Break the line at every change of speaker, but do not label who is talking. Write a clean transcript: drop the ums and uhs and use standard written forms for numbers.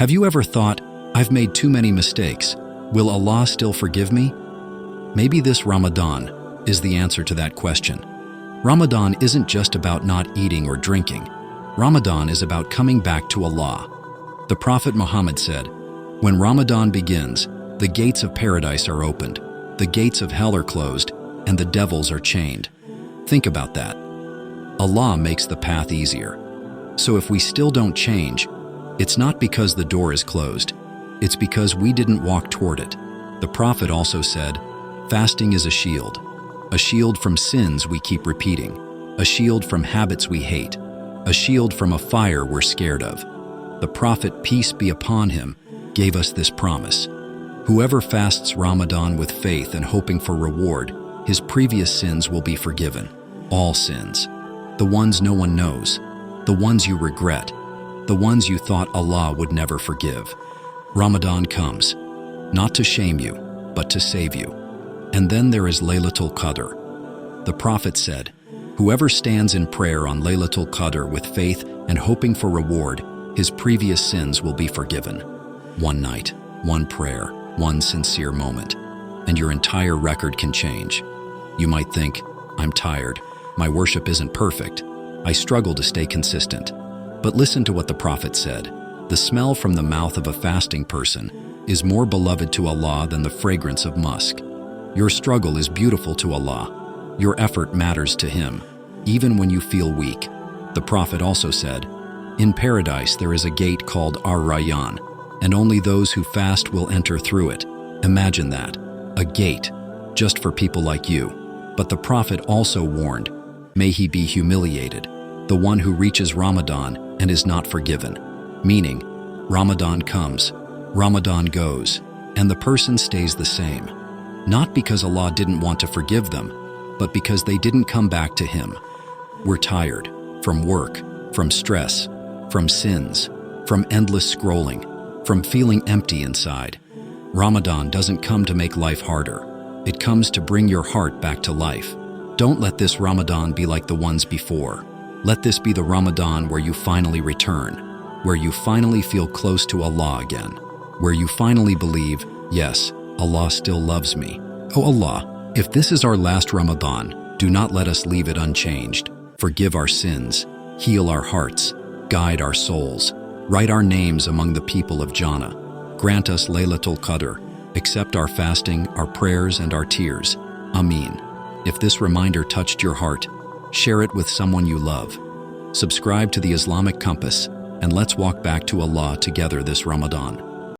Have you ever thought, I've made too many mistakes, will Allah still forgive me? Maybe this Ramadan is the answer to that question. Ramadan isn't just about not eating or drinking. Ramadan is about coming back to Allah. The Prophet Muhammad said, when Ramadan begins, the gates of paradise are opened, the gates of hell are closed, and the devils are chained. Think about that. Allah makes the path easier. So if we still don't change, it's not because the door is closed, it's because we didn't walk toward it. The Prophet also said, fasting is a shield from sins we keep repeating, a shield from habits we hate, a shield from a fire we're scared of. The Prophet, peace be upon him, gave us this promise. Whoever fasts Ramadan with faith and hoping for reward, his previous sins will be forgiven. All sins. The ones no one knows, the ones you regret, the ones you thought Allah would never forgive. Ramadan comes, not to shame you, but to save you. And then there is Laylatul Qadr. The Prophet said, whoever stands in prayer on Laylatul Qadr with faith and hoping for reward, his previous sins will be forgiven. One night, one prayer, one sincere moment, and your entire record can change. You might think, I'm tired, my worship isn't perfect, I struggle to stay consistent. But listen to what the Prophet said. The smell from the mouth of a fasting person is more beloved to Allah than the fragrance of musk. Your struggle is beautiful to Allah. Your effort matters to Him, even when you feel weak. The Prophet also said, in paradise there is a gate called Ar-Rayyan, and only those who fast will enter through it. Imagine that, a gate, just for people like you. But the Prophet also warned, may he be humiliated, the one who reaches Ramadan and is not forgiven. Meaning, Ramadan comes, Ramadan goes, and the person stays the same. Not because Allah didn't want to forgive them, but because they didn't come back to Him. We're tired, from work, from stress, from sins, from endless scrolling, from feeling empty inside. Ramadan doesn't come to make life harder. It comes to bring your heart back to life. Don't let this Ramadan be like the ones before. Let this be the Ramadan where you finally return, where you finally feel close to Allah again, where you finally believe, yes, Allah still loves me. Oh Allah, if this is our last Ramadan, do not let us leave it unchanged. Forgive our sins, heal our hearts, guide our souls, write our names among the people of Jannah. Grant us Laylatul Qadr, accept our fasting, our prayers, and our tears. Ameen. If this reminder touched your heart, share it with someone you love. Subscribe to the Islamic Compass, and let's walk back to Allah together this Ramadan.